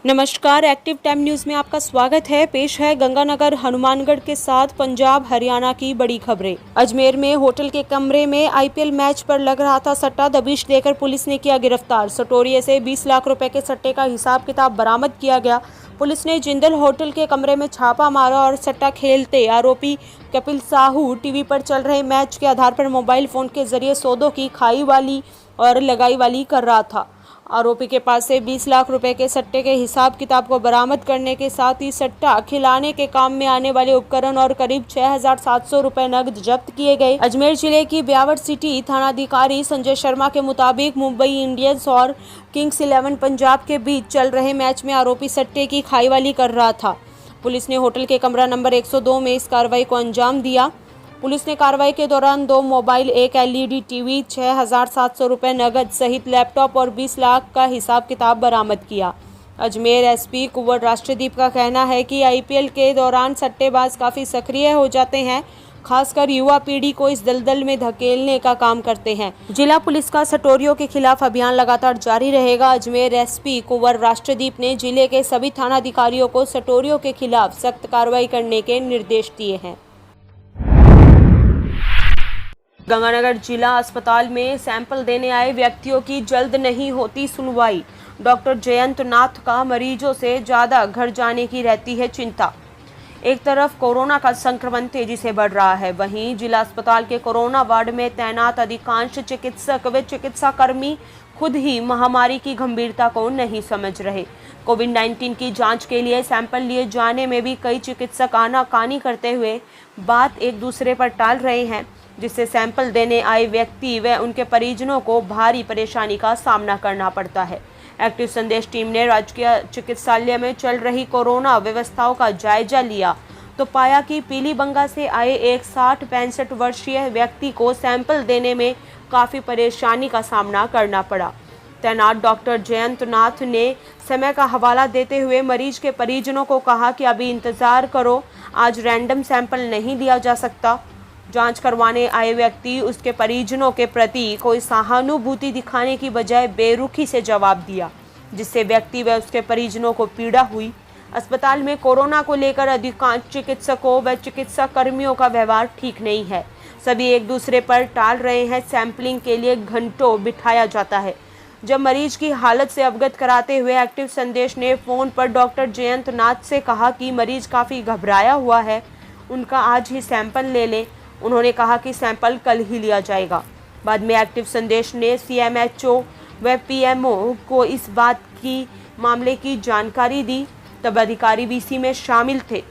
नमस्कार, active time news में आपका स्वागत है। पेश है गंगानगर हनुमानगढ़ के साथ पंजाब हरियाणा की बड़ी खबरें। अजमेर में होटल के कमरे में आईपीएल मैच पर लग रहा था सट्टा। दबिश देकर पुलिस ने किया गिरफ्तार। सटोरिये से 20 लाख रुपए के सट्टे का हिसाब किताब बरामद किया गया। पुलिस ने जिंदल होटल के कमरे में छापा मारा और सट्टा खेलते आरोपी कपिल साहू टीवी पर चल रहे मैच के आधार पर मोबाइल फोन के जरिए सौदों की खाई वाली और लगाई वाली कर रहा था। आरोपी के पास से 20 लाख रुपए के सट्टे के हिसाब किताब को बरामद करने के साथ ही सट्टा खिलाने के काम में आने वाले उपकरण और करीब 6,700 रुपए नकद जब्त किए गए। अजमेर जिले की ब्यावर सिटी थानाधिकारी संजय शर्मा के मुताबिक मुंबई इंडियंस और किंग्स 11 पंजाब के बीच चल रहे मैच में आरोपी सट्टे की खाईवाली कर रहा था। पुलिस ने होटल के कमरा नंबर 102 में इस कार्रवाई को अंजाम दिया। पुलिस ने कार्रवाई के दौरान 2 मोबाइल, 1 एलईडी टीवी, 6,700 रुपए नगद सहित लैपटॉप और 20 लाख का हिसाब किताब बरामद किया। अजमेर एसपी कुंवर राष्ट्रदीप का कहना है कि आईपीएल के दौरान सट्टेबाज काफ़ी सक्रिय हो जाते हैं, खासकर युवा पीढ़ी को इस दलदल में धकेलने का काम करते हैं। जिला पुलिस का सटोरियों के खिलाफ अभियान लगातार जारी रहेगा। अजमेर एसपी कुंवर राष्ट्रदीप ने जिले के सभी थानाधिकारियों को सटोरियों के खिलाफ सख्त कार्रवाई करने के निर्देश दिए हैं। गंगानगर जिला अस्पताल में सैंपल देने आए व्यक्तियों की जल्द नहीं होती सुनवाई। डॉक्टर जयंत नाथ का मरीजों से ज़्यादा घर जाने की रहती है चिंता। एक तरफ कोरोना का संक्रमण तेजी से बढ़ रहा है, वहीं जिला अस्पताल के कोरोना वार्ड में तैनात अधिकांश चिकित्सक व चिकित्सा कर्मी खुद ही महामारी की गंभीरता को नहीं समझ रहे। कोविड-19 की जांच के लिए सैंपल लिए जाने में भी कई चिकित्सक आनाकानी करते हुए बात एक दूसरे पर टाल रहे हैं, जिससे सैंपल देने आए व्यक्ति व उनके परिजनों को भारी परेशानी का सामना करना पड़ता है। एक्टिव संदेश टीम ने राजकीय चिकित्सालय में चल रही कोरोना व्यवस्थाओं का जायजा लिया तो पाया कि पीलीबंगा से आए एक 60-65 वर्षीय व्यक्ति को सैंपल देने में काफ़ी परेशानी का सामना करना पड़ा। तैनात डॉक्टर जयंत नाथ ने समय का हवाला देते हुए मरीज के परिजनों को कहा कि अभी इंतज़ार करो, आज रैंडम सैंपल नहीं लिया जा सकता। जांच करवाने आए व्यक्ति उसके परिजनों के प्रति कोई सहानुभूति दिखाने की बजाय बेरुखी से जवाब दिया, जिससे व्यक्ति व उसके परिजनों को पीड़ा हुई। अस्पताल में कोरोना को लेकर अधिकांश चिकित्सकों व चिकित्सा कर्मियों का व्यवहार ठीक नहीं है। सभी एक दूसरे पर टाल रहे हैं। सैंपलिंग के लिए घंटों बिठाया जाता है। जब मरीज की हालत से अवगत कराते हुए एक्टिव संदेश ने फ़ोन पर डॉक्टर जयंत नाथ से कहा कि मरीज काफ़ी घबराया हुआ है, उनका आज ही सैंपल ले लें। उन्होंने कहा कि सैंपल कल ही लिया जाएगा। बाद में एक्टिव संदेश ने सीएमएचओ व पीएमओ को इस बात की मामले की जानकारी दी। तब अधिकारी वीसी में शामिल थे।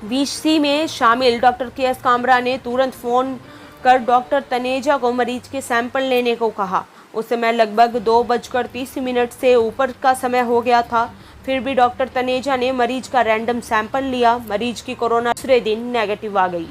वीसी में शामिल डॉक्टर केएस कामरा ने तुरंत फ़ोन कर डॉक्टर तनेजा को मरीज के सैंपल लेने को कहा। उस समय लगभग 2:30 से ऊपर का समय हो गया था। फिर भी डॉक्टर तनेजा ने मरीज का रैंडम सैंपल लिया। मरीज की कोरोना दूसरे दिन नेगेटिव आ गई।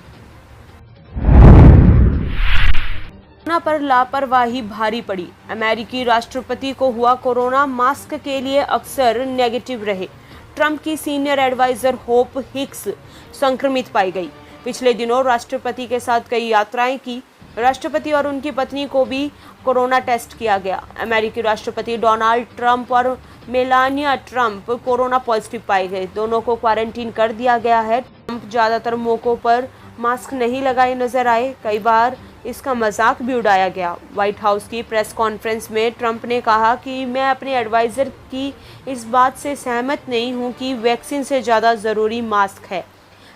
कोरोना पर लापरवाही भारी पड़ी। अमेरिकी राष्ट्रपति को हुआ कोरोना, मास्क के लिए अक्सर नेगेटिव रहे। ट्रंप की सीनियर एडवाइजर होप हिक्स संक्रमित पाई गई। पिछले दिनों राष्ट्रपति के साथ कई यात्राएं की। राष्ट्रपति और उनकी पत्नी को भी कोरोना टेस्ट किया गया। अमेरिकी राष्ट्रपति डोनाल्ड ट्रंप और मेलानिया ट्रंप कोरोना पॉजिटिव पाए गए। दोनों को क्वारंटीन कर दिया गया है। ट्रंप ज़्यादातर मौक़ों पर मास्क नहीं लगाए नजर आए। कई बार इसका मजाक भी उड़ाया गया। व्हाइट हाउस की प्रेस कॉन्फ्रेंस में ट्रंप ने कहा कि मैं अपने एडवाइज़र की इस बात से सहमत नहीं हूं कि वैक्सीन से ज़्यादा ज़रूरी मास्क है।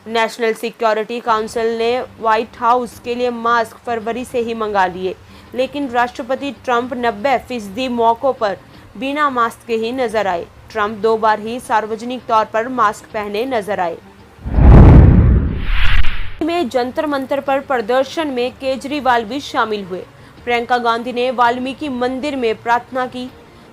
नेशनल सिक्योरिटी काउंसिल ने व्हाइट हाउस के लिए मास्क फरवरी से ही मंगा लिए, लेकिन राष्ट्रपति ट्रंप 90% मौक़ों पर बिना मास्क के ही नजर आए। ट्रंप 2 बार ही सार्वजनिक तौर पर मास्क पहने नजर आए। में जंतर मंतर पर प्रदर्शन में केजरीवाल भी शामिल हुए। प्रियंका गांधी ने वाल्मीकि मंदिर में प्रार्थना की।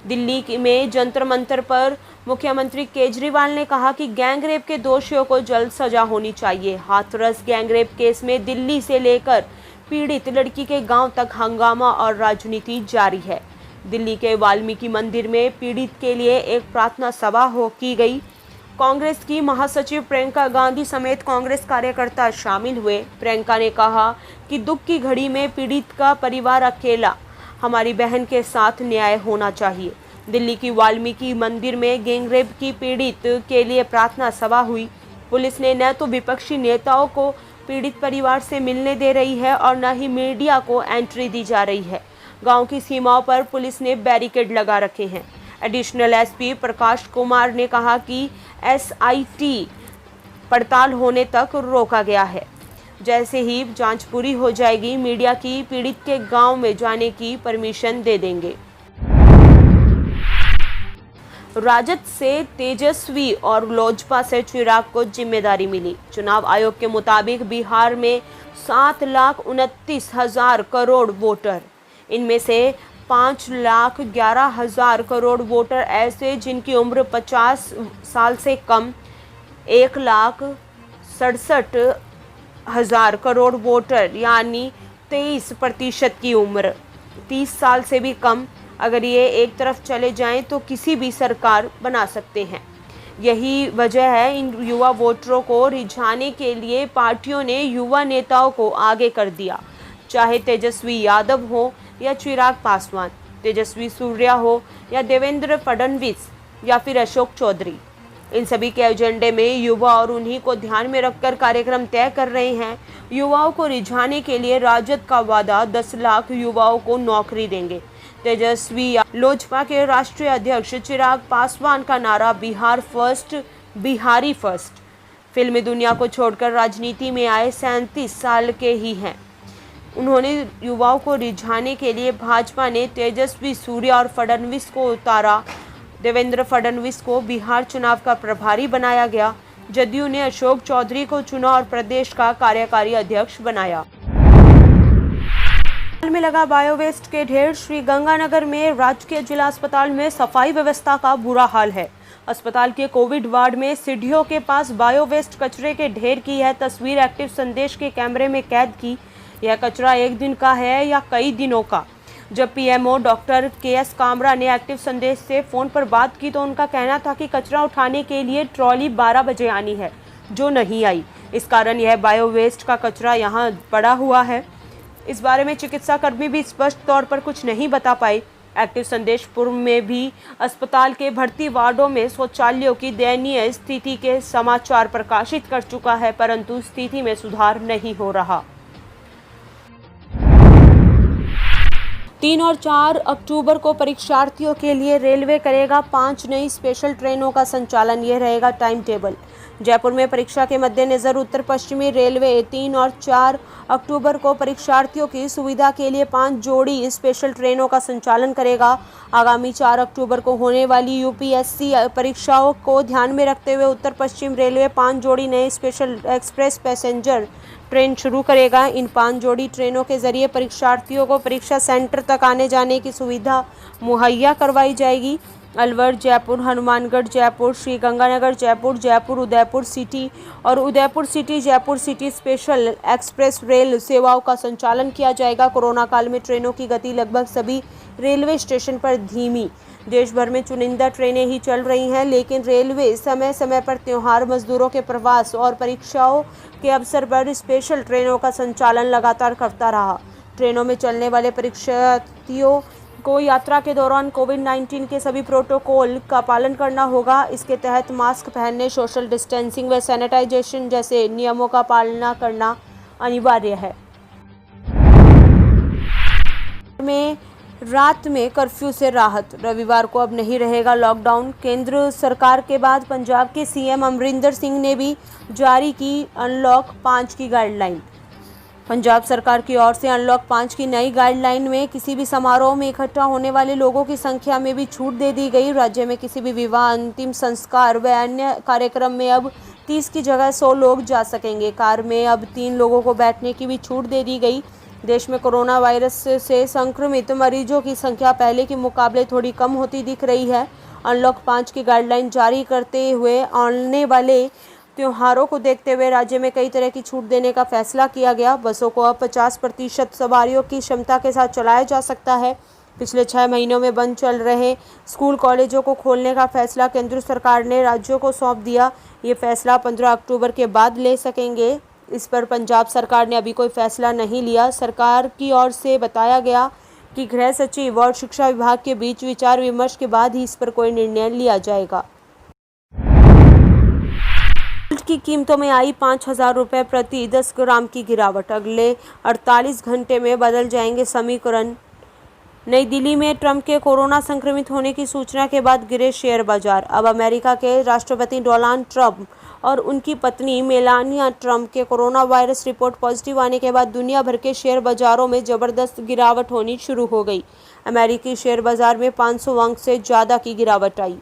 दिल्ली में जंतर मंतर पर मुख्यमंत्री केजरीवाल ने कहा कि गैंगरेप के दोषियों को जल्द सजा होनी चाहिए। हाथरस गैंगरेप केस में दिल्ली से लेकर पीड़ित लड़की के गांव तक हंगामा और राजनीति जारी है। दिल्ली के वाल्मीकि मंदिर में पीड़ित के लिए एक प्रार्थना सभा की गई। कांग्रेस की महासचिव प्रियंका गांधी समेत कांग्रेस कार्यकर्ता शामिल हुए। प्रियंका ने कहा कि दुख की घड़ी में पीड़ित का परिवार अकेला, हमारी बहन के साथ न्याय होना चाहिए। दिल्ली की वाल्मीकि मंदिर में गैंगरेप की पीड़ित के लिए प्रार्थना सभा हुई। पुलिस ने न तो विपक्षी नेताओं को पीड़ित परिवार से मिलने दे रही है और न ही मीडिया को एंट्री दी जा रही है। गांव की सीमाओं पर पुलिस ने बैरिकेड लगा रखे हैं। एडिशनल एसपी प्रकाश कुमार ने कहा कि एसआईटी पड़ताल होने तक रोका गया है। जैसे ही जांच पूरी हो जाएगी, मीडिया की पीड़ित के गांव में जाने की परमिशन दे देंगे। राजद से तेजस्वी और लोजपा से चिराग को जिम्मेदारी मिली। चुनाव आयोग के मुताबिक बिहार में 7,29,000 करोड़ वोटर, इनमें से 5,11,000 करोड़ वोटर ऐसे जिनकी उम्र 50 साल से कम, 1,67,000 करोड़ वोटर यानी 23% की उम्र 30 साल से भी कम। अगर ये एक तरफ चले जाएं तो किसी भी सरकार बना सकते हैं। यही वजह है इन युवा वोटरों को रिझाने के लिए पार्टियों ने युवा नेताओं को आगे कर दिया। चाहे तेजस्वी यादव हो या चिराग पासवान, तेजस्वी सूर्या हो या देवेंद्र फडणवीस या फिर अशोक चौधरी, इन सभी के एजेंडे में युवा और उन्हीं को ध्यान में रखकर कार्यक्रम तय कर रहे हैं। युवाओं को रिझाने के लिए राजद का वादा 10 लाख युवाओं को नौकरी देंगे। तेजस्वी लोजपा के राष्ट्रीय अध्यक्ष चिराग पासवान का नारा बिहार फर्स्ट, बिहारी फर्स्ट। फिल्मी दुनिया को छोड़कर राजनीति में आए 37 साल के ही हैं। उन्होंने युवाओं को रिझाने के लिए भाजपा ने तेजस्वी सूर्या और फडणवीस को उतारा। देवेंद्र फडणवीस को बिहार चुनाव का प्रभारी बनाया गया। जदयू ने अशोक चौधरी को चुना और प्रदेश का कार्यकारी अध्यक्ष बनाया। में लगा बायोवेस्ट के ढेर। श्री गंगानगर में राजकीय जिला अस्पताल में सफाई व्यवस्था का बुरा हाल है। अस्पताल के कोविड वार्ड में सीढ़ियों के पास बायोवेस्ट कचरे के ढेर की यह तस्वीर एक्टिव संदेश के कैमरे में कैद की। यह कचरा एक दिन का है या कई दिनों का। जब पीएमओ डॉक्टर केएस कामरा ने एक्टिव संदेश से फोन पर बात की तो उनका कहना था कि कचरा उठाने के लिए ट्रॉली 12 बजे आनी है, जो नहीं आई। इस कारण यह बायोवेस्ट का कचरा यहाँ पड़ा हुआ है। इस बारे में चिकित्सा कर्मी भी स्पष्ट तौर पर कुछ नहीं बता पाए। एक्टिव संदेश पूर्व में भी अस्पताल के भर्ती वार्डों में शौचालयों की दयनीय स्थिति के समाचार प्रकाशित कर चुका है, परंतु स्थिति में सुधार नहीं हो रहा। 3 और 4 अक्टूबर को परीक्षार्थियों के लिए रेलवे करेगा 5 नई स्पेशल ट्रेनों का संचालन। यह रहेगा टाइम टेबल। जयपुर में परीक्षा के मद्देनजर उत्तर पश्चिमी रेलवे 3 और 4 अक्टूबर को परीक्षार्थियों की सुविधा के लिए 5 जोड़ी स्पेशल ट्रेनों का संचालन करेगा। आगामी 4 अक्टूबर को होने वाली यूपीएससी परीक्षाओं को ध्यान में रखते हुए उत्तर पश्चिम रेलवे 5 जोड़ी नए स्पेशल एक्सप्रेस पैसेंजर ट्रेन शुरू करेगा। इन 5 जोड़ी ट्रेनों के जरिए परीक्षार्थियों को परीक्षा सेंटर तक आने जाने की सुविधा मुहैया करवाई जाएगी। अलवर जयपुर, हनुमानगढ़ जयपुर, श्री गंगानगर जयपुर, जयपुर उदयपुर सिटी और Udaipur city Jaipur city special express rail सेवाओं का संचालन किया जाएगा। कोरोना काल में ट्रेनों की गति लगभग सभी रेलवे स्टेशन पर धीमी। देश भर में चुनिंदा ट्रेनें ही चल रही हैं, लेकिन रेलवे समय समय पर त्योहार, मजदूरों के प्रवास और परीक्षाओं के अवसर पर स्पेशल ट्रेनों का संचालन लगातार करता रहा। ट्रेनों में चलने वाले परीक्षार्थियों को यात्रा के दौरान कोविड-19 के सभी प्रोटोकॉल का पालन करना होगा। इसके तहत मास्क पहनने, सोशल डिस्टेंसिंग व सैनिटाइजेशन जैसे नियमों का पालना करना अनिवार्य है। में रात में कर्फ्यू से राहत, रविवार को अब नहीं रहेगा लॉकडाउन। केंद्र सरकार के बाद पंजाब के सीएम अमरिंदर सिंह ने भी जारी की अनलॉक 5 की गाइडलाइन। पंजाब सरकार की ओर से अनलॉक 5 की नई गाइडलाइन में किसी भी समारोह में इकट्ठा होने वाले लोगों की संख्या में भी छूट दे दी गई। राज्य में किसी भी विवाह, अंतिम संस्कार व अन्य कार्यक्रम में अब 30 की जगह 100 लोग जा सकेंगे। कार में अब 3 लोगों को बैठने की भी छूट दे दी गई। देश में कोरोना वायरस से संक्रमित मरीजों की संख्या पहले के मुकाबले थोड़ी कम होती दिख रही है। अनलॉक 5 की गाइडलाइन जारी करते हुए आने वाले त्योहारों को देखते हुए राज्य में कई तरह की छूट देने का फैसला किया गया। बसों को अब 50% सवारियों की क्षमता के साथ चलाया जा सकता है। पिछले 6 महीनों में बंद चल रहे स्कूल कॉलेजों को खोलने का फैसला केंद्र सरकार ने राज्यों को सौंप दिया। ये फैसला 15 अक्टूबर के बाद ले सकेंगे। इस पर पंजाब सरकार ने अभी कोई फैसला नहीं लिया। सरकार की ओर से बताया गया कि गृह सचिव और शिक्षा विभाग के बीच विचार विमर्श के बाद ही इस पर कोई निर्णय लिया जाएगा। की कीमतों में आई 5,000 रुपये प्रति 10 ग्राम की गिरावट, अगले 48 घंटे में बदल जाएंगे समीकरण। नई दिल्ली में ट्रंप के कोरोना संक्रमित होने की सूचना के बाद गिरे शेयर बाजार। अब अमेरिका के राष्ट्रपति डोनाल्ड ट्रंप और उनकी पत्नी मेलानिया ट्रंप के कोरोना वायरस रिपोर्ट पॉजिटिव आने के बाद दुनिया भर के शेयर बाजारों में जबरदस्त गिरावट होनी शुरू हो गई। अमेरिकी शेयर बाजार में 500 अंक से ज़्यादा की गिरावट आई।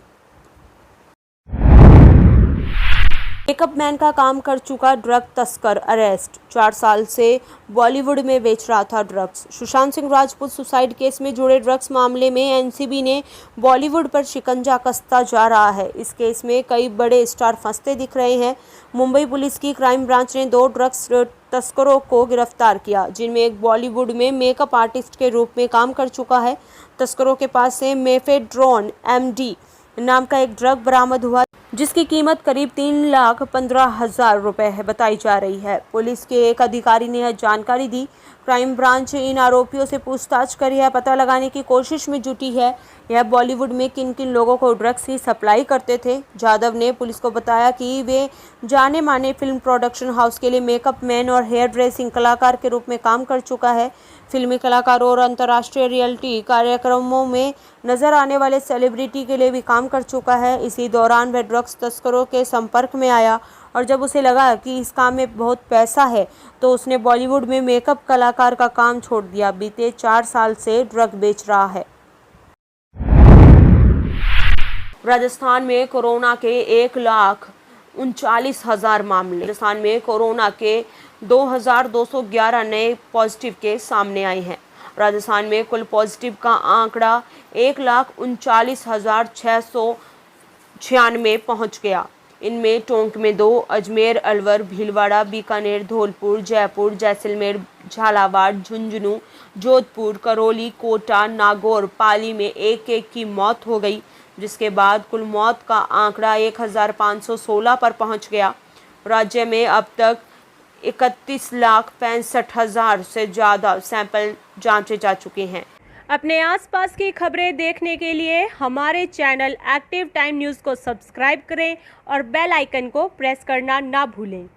मेकअप मैन का काम कर चुका ड्रग तस्कर अरेस्ट, 4 साल से बॉलीवुड में बेच रहा था drugs. Sushant Singh Rajput suicide case में जुड़े ड्रग्स मामले में एनसीबी ने बॉलीवुड पर शिकंजा कसता जा रहा है। इस केस में कई बड़े स्टार फंसते दिख रहे हैं। मुंबई पुलिस की क्राइम ब्रांच ने 2 ड्रग्स तस्करों को गिरफ्तार किया, जिनमें एक बॉलीवुड में मेकअप आर्टिस्ट के रूप में काम कर चुका है। तस्करों के पास से मेफेड्रोन MD नाम का एक ड्रग बरामद हुआ, जिसकी कीमत करीब 3,15,000 रुपये है बताई जा रही है। पुलिस के एक अधिकारी ने यह जानकारी दी। क्राइम ब्रांच इन आरोपियों से पूछताछ कर यह पता लगाने की कोशिश में जुटी है यह बॉलीवुड में किन किन लोगों को ड्रग्स की सप्लाई करते थे। जाधव ने पुलिस को बताया कि वे जाने माने फिल्म प्रोडक्शन हाउस के लिए मेकअप मैन और हेयर ड्रेसिंग कलाकार के रूप में काम कर चुका है। फिल्मी कलाकारों और अंतर्राष्ट्रीय रियलिटी कार्यक्रमों में नजर आने वाले सेलिब्रिटी के लिए भी काम कर चुका है। इसी दौरान वह ड्रग्स तस्करों के संपर्क में आया और जब उसे लगा कि इस काम में बहुत पैसा है तो उसने बॉलीवुड में मेकअप कलाकार का काम छोड़ दिया। बीते 4 साल से ड्रग बेच रहा है। राजस्थान में कोरोना के 1,39,000 मामले। राजस्थान में कोरोना के 2,211 नए पॉजिटिव केस सामने आए हैं। राजस्थान में कुल पॉजिटिव का आंकड़ा 1,39,696 पहुंच गया। इनमें टोंक में 2, अजमेर, अलवर, भीलवाड़ा, बीकानेर, धौलपुर, जयपुर, जैसलमेर, झालावाड़, झुंझुनू, जोधपुर, करौली, कोटा, नागौर, पाली में एक की मौत हो गई, जिसके बाद कुल मौत का आंकड़ा 1,516 पर पहुंच गया। राज्य में अब तक 31,65,000 से ज़्यादा सैंपल जांचे जा चुके हैं। अपने आसपास की खबरें देखने के लिए हमारे चैनल एक्टिव टाइम न्यूज़ को सब्सक्राइब करें और बेल आइकन को प्रेस करना ना भूलें।